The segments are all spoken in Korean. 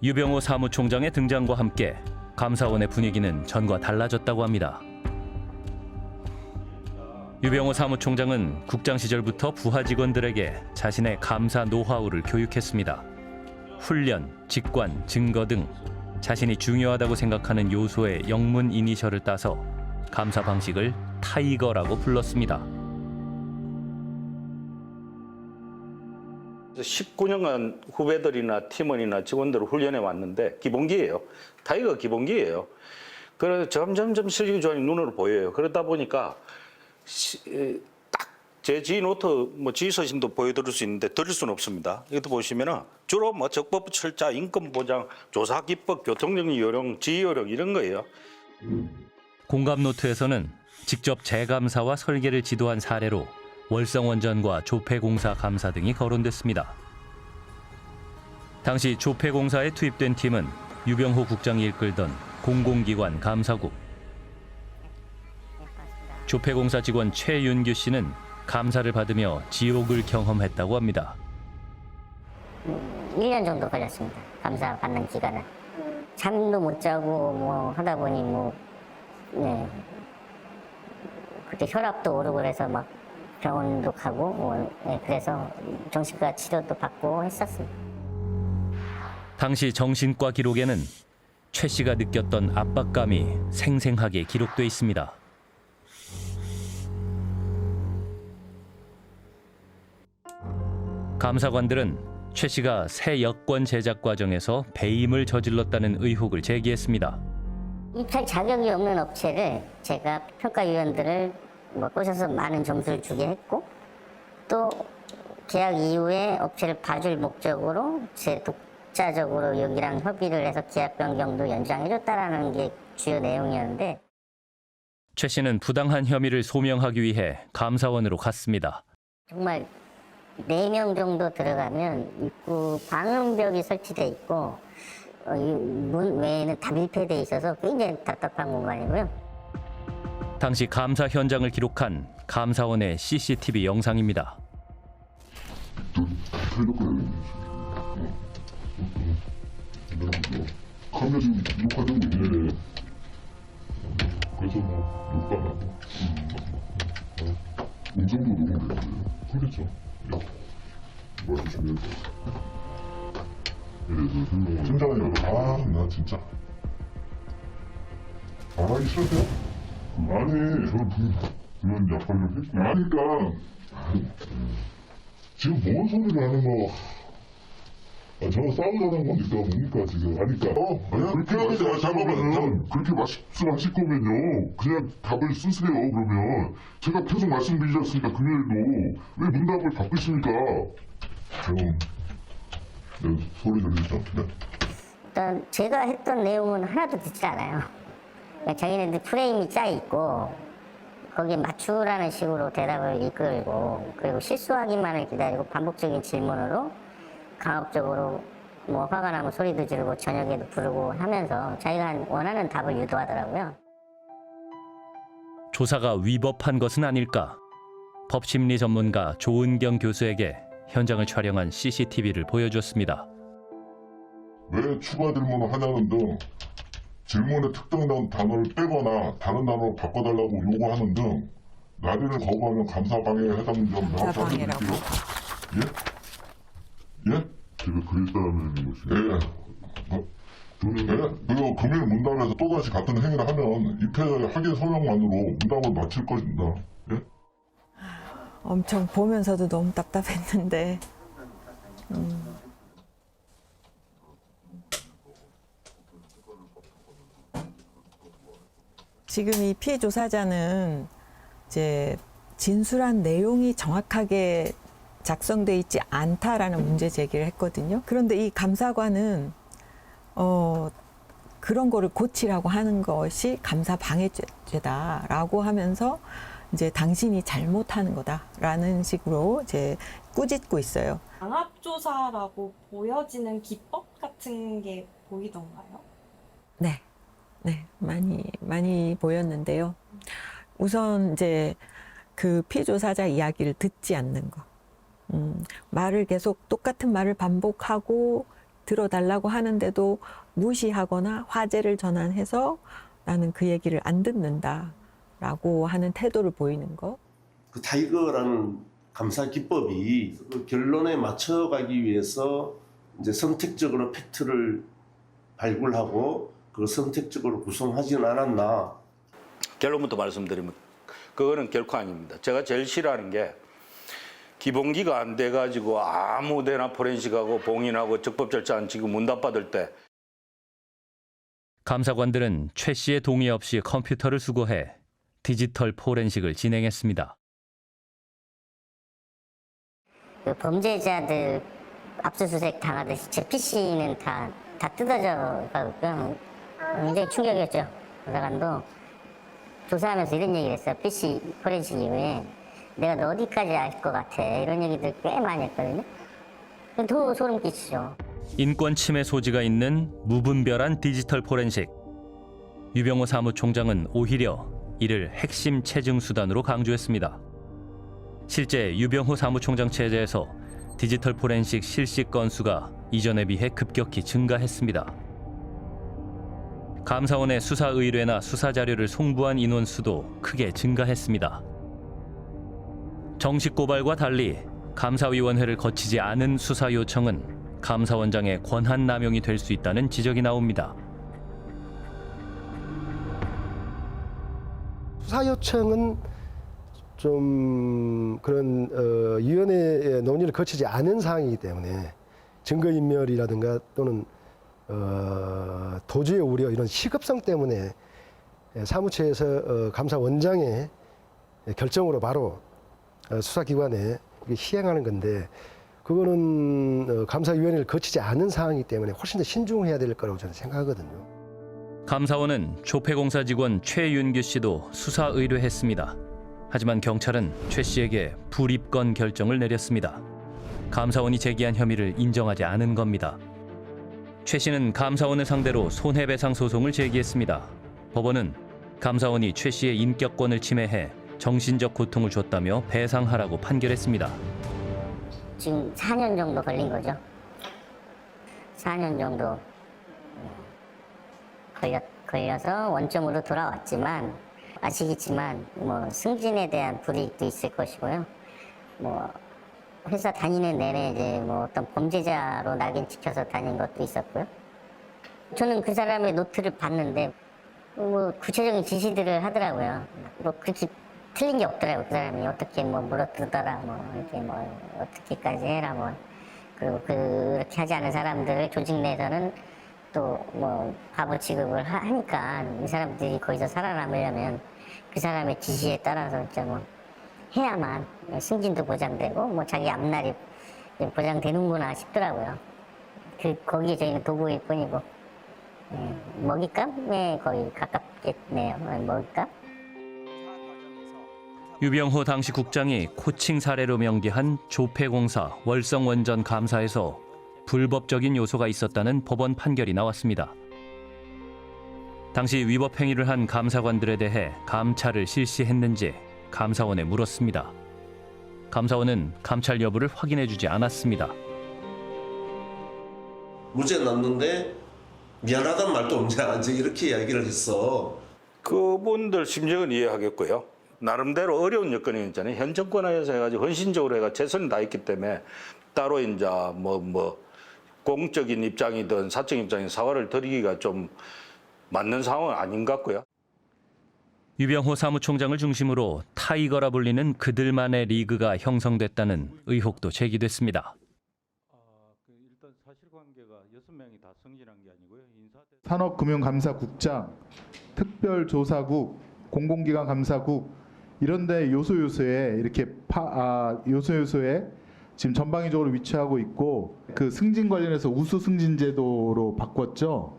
유병호 사무총장의 등장과 함께 감사원의 분위기는 전과 달라졌다고 합니다. 유병호 사무총장은 국장 시절부터 부하 직원들에게 자신의 감사 노하우를 교육했습니다. 훈련, 직관, 증거 등 자신이 중요하다고 생각하는 요소의 영문 이니셜을 따서 감사 방식을 타이거라고 불렀습니다. 19년간 후배들이나 팀원이나 직원들을 훈련해 왔는데 기본기예요. 타이거 기본기예요. 그래서 점점 실력이 좋아지는 눈으로 보여요. 그러다 보니까 딱 제 지휘 노트, 지휘 서신도 보여드릴 수 있는데 드릴 수는 없습니다. 이것도 보시면은 주로 적법 철자, 인권 보장, 조사 기법, 교통정리 요령, 지휘 요령 이런 거예요. 공감 노트에서는 직접 재감사와 설계를 지도한 사례로 월성원전과 조폐공사 감사 등이 거론됐습니다. 당시 조폐공사에 투입된 팀은 유병호 국장이 이끌던 공공기관 감사국. 조폐공사 직원 최윤규 씨는 감사를 받으며 지옥을 경험했다고 합니다. 1년 정도 걸렸습니다. 감사 받는 기간은. 잠도 못 자고 하다 보니 그때 혈압도 오르고 그래서 막 병원도 가고 그래서 정신과 치료도 받고 했었습니다. 당시 정신과 기록에는 최 씨가 느꼈던 압박감이 생생하게 기록돼 있습니다. 감사관들은 최 씨가 새 여권 제작 과정에서 배임을 저질렀다는 의혹을 제기했습니다. 입찰 자격이 없는 업체를 제가 평가위원들을 꼬셔서 많은 점수를 주게 했고 또 계약 이후에 업체를 봐줄 목적으로 제 독자적으로 여기랑 협의를 해서 계약 변경도 연장해줬다라는 게 주요 내용이었는데 최 씨는 부당한 혐의를 소명하기 위해 감사원으로 갔습니다. 정말 4명 정도 들어가면 입구 방음벽이 설치돼 있고 문 외에는 다 밀폐돼 있어서 굉장히 답답한 공간이고요. 당시 감사 현장을 기록한 감사원의 CCTV 영상입니다. 카메라 지금 녹화되고 있네. 그래서 녹화나 음성도 녹음되는데 그렇죠. 말 조심해야 돼. 팀장이라도 나 진짜 안 하기 싫으세요? 아니 저는 그런 약발을 했어요. 아니까 지금 뭔 소리를 하는 거. 저는 싸우자는 겁니까? 뭡니까 지금? 아니까. 아니야 그렇게 하지 잠깐만요. 그렇게 말씀하실 거면요 그냥 답을 쓰세요. 그러면 제가 계속 말씀드리지 않습니까? 금요일도 왜 문답을 바꾸십니까? 그럼 소리 들리죠? 네. 일단 제가 했던 내용은 하나도 듣지 않아요. 그냥 자기네들 프레임이 짜 있고 거기에 맞추라는 식으로 대답을 이끌고 그리고 실수하기만을 기다리고 반복적인 질문으로 강압적으로 화가 나면 소리도 지르고 저녁에도 부르고 하면서 자기가 원하는 답을 유도하더라고요. 조사가 위법한 것은 아닐까? 법심리 전문가 조은경 교수에게 현장을 촬영한 CCTV를 보여줬습니다. 왜 추가 질문을 하냐는 등 질문의 특정 단어를 빼거나 다른 단어로 바꿔달라고 요구하는 등 난이를 거부하면 감사 방해에 해당하는 점 명확하게 드릴게요. 예? 예? 제가 그랬다는 것이 그리고 금일 문답에서 또다시 같은 행위를 하면 입회 확인 서명만으로 문답을 마칠 것입니다. 예? 엄청 보면서도 너무 답답했는데 지금 이 피해 조사자는 이제 진술한 내용이 정확하게 작성돼 있지 않다라는 문제 제기를 했거든요. 그런데 이 감사관은 그런 거를 고치라고 하는 것이 감사 방해죄다라고 하면서 이제 당신이 잘못하는 거다라는 식으로 이제 꾸짖고 있어요. 강압조사라고 보여지는 기법 같은 게 보이던가요? 네, 많이 보였는데요. 우선 이제 그 피조사자 이야기를 듣지 않는 거, 말을 계속 똑같은 말을 반복하고 들어달라고 하는데도 무시하거나 화제를 전환해서 나는 그 얘기를 안 듣는다라고 하는 태도를 보이는 거. 그 타이거라는 감사 기법이 그 결론에 맞춰가기 위해서 이제 선택적으로 팩트를 발굴하고 그 선택적으로 구성하지는 않았나. 결론부터 말씀드리면 그거는 결코 아닙니다. 제가 제일 싫어하는 게 기본기가 안 돼가지고 아무데나 포렌식하고 봉인하고 적법 절차 안 지고 문답 받을 때 감사관들은 최 씨의 동의 없이 컴퓨터를 수거해 디지털 포렌식을 진행했습니다. 그 범죄자들 압수수색 당하듯이 제 PC는 다 뜯어져 가고요. 굉장히 충격이었죠. 조사관도 조사하면서 이런 얘기를 했어요. PC 포렌식 이후에 내가 너 어디까지 알 것 같아 이런 얘기들 꽤 많이 했거든요. 더 소름 끼치죠. 인권 침해 소지가 있는 무분별한 디지털 포렌식. 유병호 사무총장은 오히려 이를 핵심 체증 수단으로 강조했습니다. 실제 유병호 사무총장 체제에서 디지털 포렌식 실시 건수가 이전에 비해 급격히 증가했습니다. 감사원의 수사 의뢰나 수사 자료를 송부한 인원 수도 크게 증가했습니다. 정식 고발과 달리 감사위원회를 거치지 않은 수사 요청은 감사원장의 권한 남용이 될 수 있다는 지적이 나옵니다. 수사 요청은 좀 그런 위원회의 논의를 거치지 않은 사항이기 때문에 증거인멸이라든가 또는 도주의 우려 이런 시급성 때문에 사무처에서 감사원장의 결정으로 바로 수사기관에 시행하는 건데 그거는 감사위원회를 거치지 않은 사항이기 때문에 훨씬 더 신중해야 될 거라고 저는 생각하거든요. 감사원은 조폐공사 직원 최윤규 씨도 수사 의뢰했습니다. 하지만 경찰은 최 씨에게 불입건 결정을 내렸습니다. 감사원이 제기한 혐의를 인정하지 않은 겁니다. 최 씨는 감사원을 상대로 손해배상 소송을 제기했습니다. 법원은 감사원이 최 씨의 인격권을 침해해 정신적 고통을 줬다며 배상하라고 판결했습니다. 지금 4년 정도 걸린 거죠. 4년 정도 걸려서 원점으로 돌아왔지만 아시겠지만 뭐 승진에 대한 불이익도 있을 것이고요. 뭐 회사 다니는 내내 이제 뭐 어떤 범죄자로 낙인 찍혀서 다닌 것도 있었고요. 저는 그 사람의 노트를 봤는데 뭐 구체적인 지시들을 하더라고요. 뭐 그렇게 틀린 게 없더라고요. 그 사람이 어떻게 뭐 물어뜯어라 뭐 이렇게 뭐 어떻게까지 해라 뭐 그리고 그렇게 하지 않은 사람들을 조직 내에서는 또 뭐 바보 취급을 하니까 이 사람들이 거기서 살아남으려면 그 사람의 지시에 따라서 진짜 뭐 해야만 승진도 보장되고 뭐 자기 앞날이 보장되는구나 싶더라고요. 거기에 저희는 도구일 뿐이고 먹잇감에 거의 가깝겠네요. 먹잇감. 유병호 당시 국장이 코칭 사례로 명기한 조폐공사 월성원전 감사에서 불법적인 요소가 있었다는 법원 판결이 나왔습니다. 당시 위법 행위를 한 감사관들에 대해 감찰을 실시했는지 감사원에 물었습니다. 감사원은 감찰 여부를 확인해주지 않았습니다. 무죄 났는데 미안하다는 말도 없냐 이제 이렇게 이야기를 했어. 그분들 심정은 이해하겠고요. 나름대로 어려운 여건이 있잖아요. 현 정권에서 해가지고 헌신적으로 해가 최선을 다했기 때문에 따로 이제 뭐 공적인 입장이든 사적 입장이든 사과를 드리기가 좀 맞는 상황은 아닌 것 같고요. 유병호 사무총장을 중심으로 타이거라 불리는 그들만의 리그가 형성됐다는 의혹도 제기됐습니다. 일단 사실관계가 6명이 다 승진한 게 아니고요. 산업금융감사국장, 특별조사국, 공공기관 감사국 이런 데 요소요소에 이렇게 요소요소에 지금 전방위적으로 위치하고 있고 그 승진 관련해서 우수 승진 제도로 바꿨죠.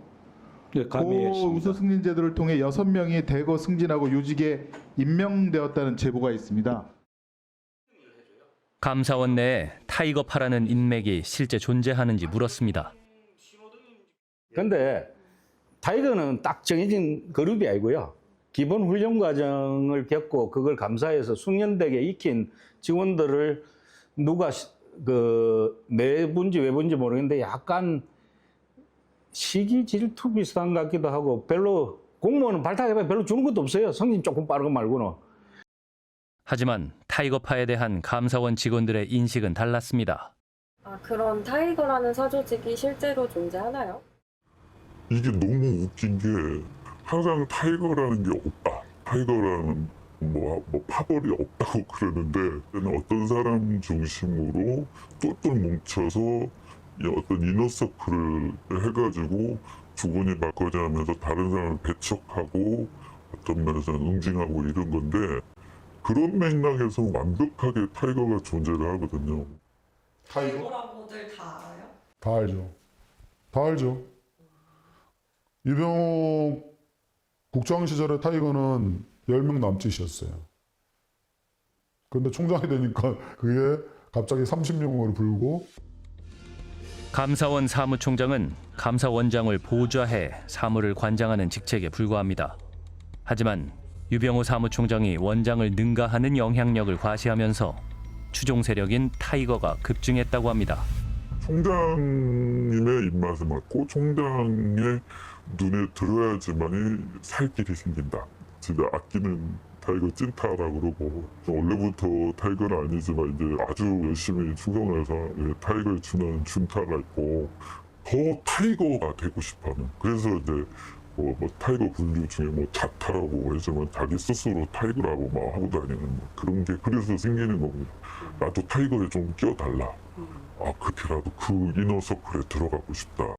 네, 그 우수 승진 제도를 통해 6명이 대거 승진하고 요직에 임명되었다는 제보가 있습니다. 감사원 내에 타이거파라는 인맥이 실제 존재하는지 물었습니다. 그런데 타이거는 딱 정해진 그룹이 아니고요. 기본 훈련 과정을 겪고 그걸 감사해서 숙련되게 익힌 직원들을 누가 그 내분지 외분지 모르겠는데 약간 시기 질투 비슷한 것 같기도 하고 별로 공무원은 발탁해봐야 별로 주는 것도 없어요. 성진 조금 빠른 거 말고는. 하지만 타이거파에 대한 감사원 직원들의 인식은 달랐습니다. 그런 타이거라는 사조직이 실제로 존재하나요? 이게 너무 웃긴 게 항상 타이거라는 게 없다. 타이거라는 뭐 파벌이 없다고 그러는데 어떤 사람 중심으로 똘똘 뭉쳐서 어떤 이너서클을 해가지고 주거니 받거니 하면서 다른 사람을 배척하고 어떤 면에서는 응징하고 이런 건데 그런 맥락에서 완벽하게 타이거가 존재를 하거든요. 타이거라고들 다 알아요? 다 알죠. 다 알죠. 이병옥 국장 시절에 타이거는 10명 남짓이었어요. 그런데 총장이 되니까 그게 갑자기 30명으로 불고 감사원 사무총장은 감사원장을 보좌해 사무를 관장하는 직책에 불과합니다. 하지만 유병호 사무총장이 원장을 능가하는 영향력을 과시하면서 추종 세력인 타이거가 급증했다고 합니다. 총장님의 입맛에 맞고 총장의 눈에 들어야지만이 살 길이 생긴다. 진짜 아끼는 타이거 찐타라고 그러고 원래부터 타이거는 아니지만 이제 아주 열심히 충성해서 타이거에 준하는 준타가 있고 더 타이거가 되고 싶어하는 그래서 이제 뭐 타이거 분류 중에 뭐 자타라고 해서만 자기 스스로 타이거라고 막 하고 다니는 뭐 그런 게 그래서 생기는 겁니다. 나도 타이거에 좀 끼워달라. 그렇게라도 그 이너서클에 들어가고 싶다.